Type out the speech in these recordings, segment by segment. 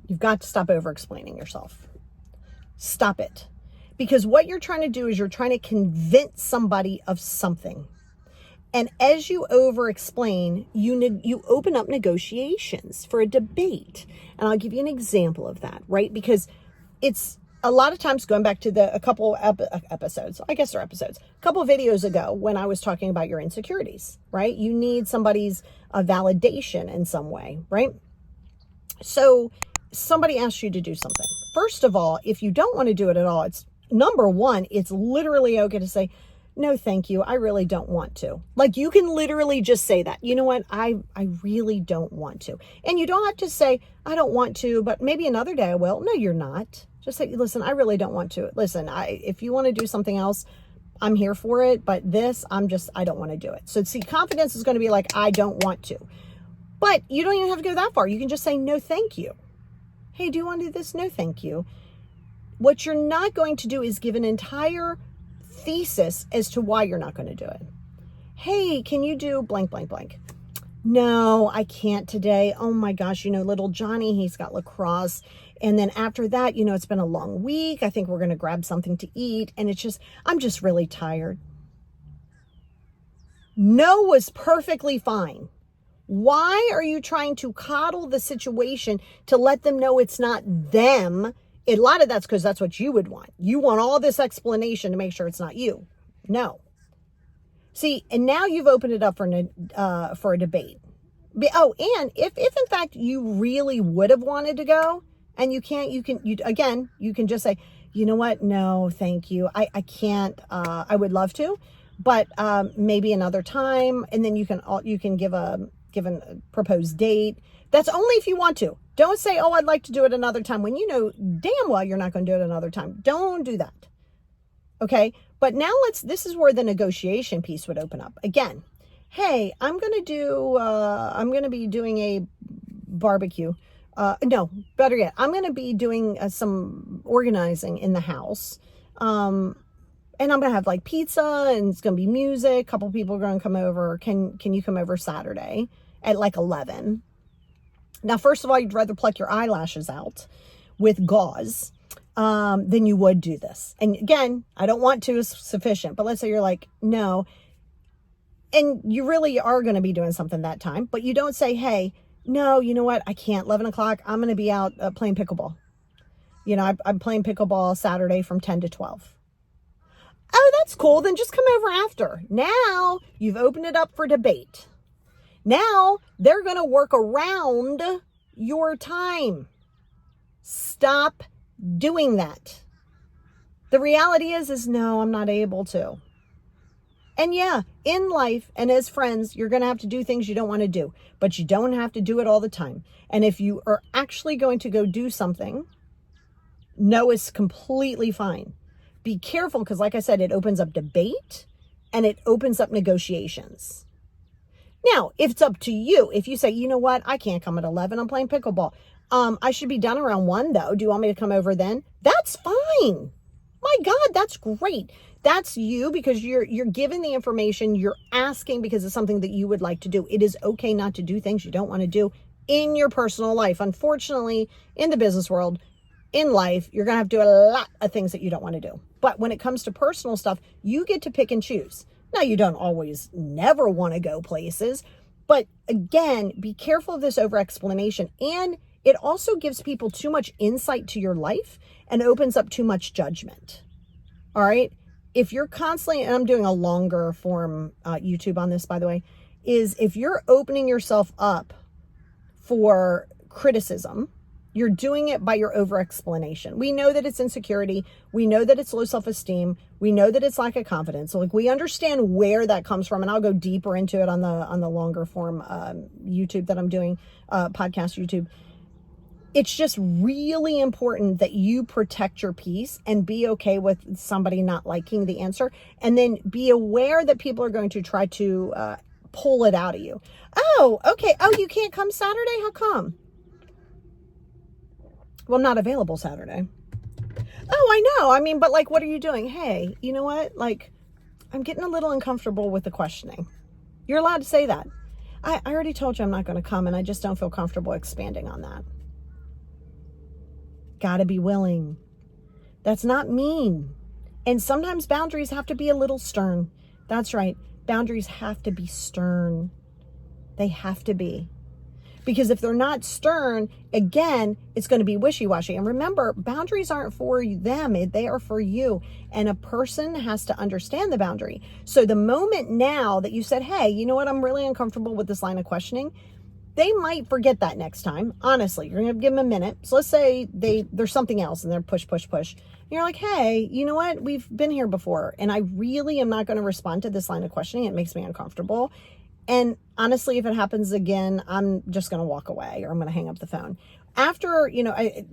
You've got to stop over-explaining yourself. Stop it. Because what you're trying to do is you're trying to convince somebody of something. And as you over-explain, you open up negotiations for a debate. And I'll give you an example of that, right? Because it's a lot of times going back to a couple episodes, I guess they're episodes, a couple of videos ago when I was talking about your insecurities, right? You need somebody's validation in some way, right? So somebody asks you to do something. First of all, if you don't want to do it at all, it's number one, it's literally okay to say, no, thank you. I really don't want to. Like, you can literally just say that. You know what? I really don't want to. And you don't have to say, I don't want to, but maybe another day I will. No, you're not. Just say, listen, I really don't want to. Listen, if you want to do something else, I'm here for it. But this, I don't want to do it. So see, confidence is going to be like, I don't want to. But you don't even have to go that far. You can just say, no, thank you. Hey, do you want to do this? No, thank you. What you're not going to do is give an entire thesis as to why you're not going to do it. Hey, can you do blank, blank, blank? No, I can't today. Oh my gosh, little Johnny, he's got lacrosse. And then after that, it's been a long week. I think we're going to grab something to eat. And I'm just really tired. No was perfectly fine. Why are you trying to coddle the situation to let them know it's not them? A lot of that's because that's what you would want. You want all this explanation to make sure it's not you. No. See, and now you've opened it up for a debate. Oh, and if in fact you really would have wanted to go and you can't, you can just say, you know what? No, thank you. I can't. I would love to, but maybe another time. And then you can give a proposed date. That's only if you want to. Don't say, oh, I'd like to do it another time when you know damn well you're not going to do it another time. Don't do that. Okay. But now this is where the negotiation piece would open up. Again, hey, I'm going to be doing a barbecue. No, better yet, I'm going to be doing some organizing in the house. And I'm going to have like pizza and it's going to be music. A couple people are going to come over. Can you come over Saturday at like 11? Now, first of all, you'd rather pluck your eyelashes out with gauze than you would do this. And again, I don't want to is sufficient, but let's say you're like, no, and you really are going to be doing something that time, but you don't say, hey, no, you know what? I can't. 11 o'clock. I'm going to be out playing pickleball. I'm playing pickleball Saturday from 10 to 12. Oh, that's cool. Then just come over after. Now you've opened it up for debate. Now they're going to work around your time. Stop doing that. The reality is no, I'm not able to. And yeah, in life and as friends, you're going to have to do things you don't want to do, but you don't have to do it all the time. And if you are actually going to go do something, no is completely fine. Be careful because, like I said, it opens up debate and it opens up negotiations. Now, if it's up to you, if you say, you know what, I can't come at 11, I'm playing pickleball. I should be done around 1 though. Do you want me to come over then? That's fine. My God, that's great. That's you because you're given the information, you're asking because it's something that you would like to do. It is okay not to do things you don't want to do in your personal life. Unfortunately, in the business world, in life, you're going to have to do a lot of things that you don't want to do. But when it comes to personal stuff, you get to pick and choose. Now, you don't always never want to go places, but again, be careful of this over-explanation. And it also gives people too much insight to your life and opens up too much judgment. All right? If you're constantly, and I'm doing a longer form YouTube on this, by the way, is if you're opening yourself up for criticism, you're doing it by your over-explanation. We know that it's insecurity. We know that it's low self-esteem. We know that it's lack of confidence. So like we understand where that comes from, and I'll go deeper into it on the longer form YouTube that I'm doing, podcast YouTube. It's just really important that you protect your peace and be okay with somebody not liking the answer, and then be aware that people are going to try to pull it out of you. Oh, okay. Oh, you can't come Saturday? How come? Well, I'm not available Saturday. Oh, I know. I mean, but like, what are you doing? Hey, you know what? Like, I'm getting a little uncomfortable with the questioning. You're allowed to say that. I already told you I'm not going to come, and I just don't feel comfortable expanding on that. Gotta be willing. That's not mean. And sometimes boundaries have to be a little stern. That's right. Boundaries have to be stern. They have to be. Because if they're not stern, again, it's going to be wishy-washy. And remember, boundaries aren't for them. They are for you. And a person has to understand the boundary. So the moment now that you said, hey, you know what? I'm really uncomfortable with this line of questioning. They might forget that next time. Honestly, you're going to give them a minute. So let's say there's something else and they're push. And you're like, hey, you know what? We've been here before. And I really am not going to respond to this line of questioning. It makes me uncomfortable. And honestly, if it happens again, I'm just going to walk away or I'm going to hang up the phone. After,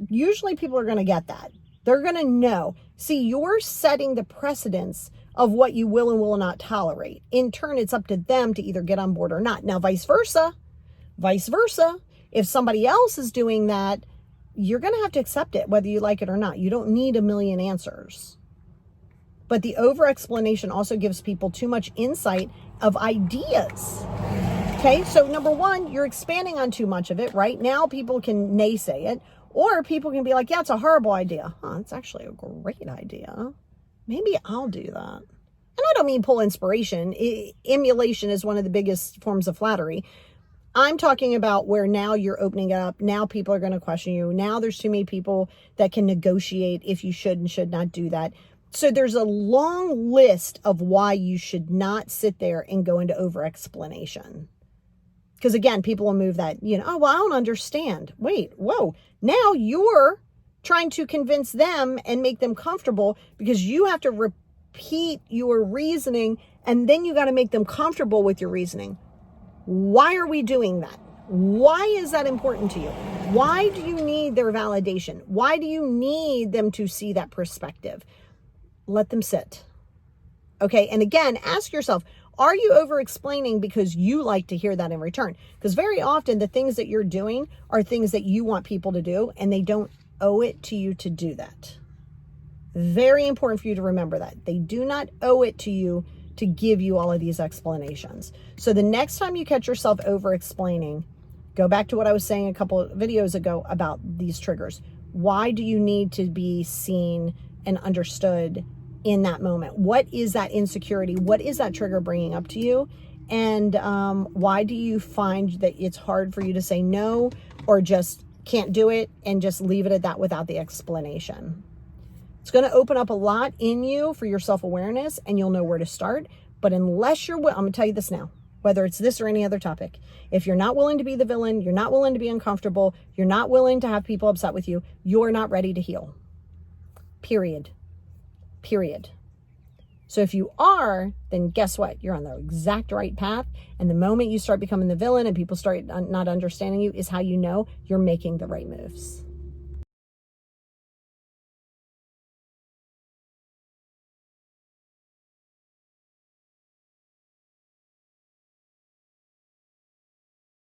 usually people are going to get that. They're going to know. See, you're setting the precedence of what you will and will not tolerate. In turn, it's up to them to either get on board or not. Now, vice versa, if somebody else is doing that, you're going to have to accept it, whether you like it or not. You don't need a million answers. But the over-explanation also gives people too much insight of ideas. Okay, so number one, you're expanding on too much of it. Right now, people can naysay it, or people can be like, yeah, it's a horrible idea. It's actually a great idea. Maybe I'll do that. And I don't mean pull inspiration. Emulation is one of the biggest forms of flattery. I'm talking about where now you're opening up. Now people are going to question you. Now there's too many people that can negotiate if you should and should not do that. So there's a long list of why you should not sit there and go into over-explanation. Because again, people will move that, oh, well, I don't understand. Wait, whoa. Now you're trying to convince them and make them comfortable because you have to repeat your reasoning and then you got to make them comfortable with your reasoning. Why are we doing that? Why is that important to you? Why do you need their validation? Why do you need them to see that perspective? Let them sit. Okay. And again, ask yourself, are you over explaining because you like to hear that in return? Because very often the things that you're doing are things that you want people to do and they don't owe it to you to do that. Very important for you to remember that. They do not owe it to you to give you all of these explanations. So the next time you catch yourself over explaining, go back to what I was saying a couple of videos ago about these triggers. Why do you need to be seen and understood in that moment? What is that insecurity? What is that trigger bringing up to you? And why do you find that it's hard for you to say no or just can't do it and just leave it at that without the explanation? It's going to open up a lot in you for your self-awareness and you'll know where to start. But unless you're, I'm going to tell you this now, whether it's this or any other topic, if you're not willing to be the villain, you're not willing to be uncomfortable, you're not willing to have people upset with you, you're not ready to heal. Period. So if you are, then guess what? You're on the exact right path. And the moment you start becoming the villain and people start not understanding you is how you know you're making the right moves.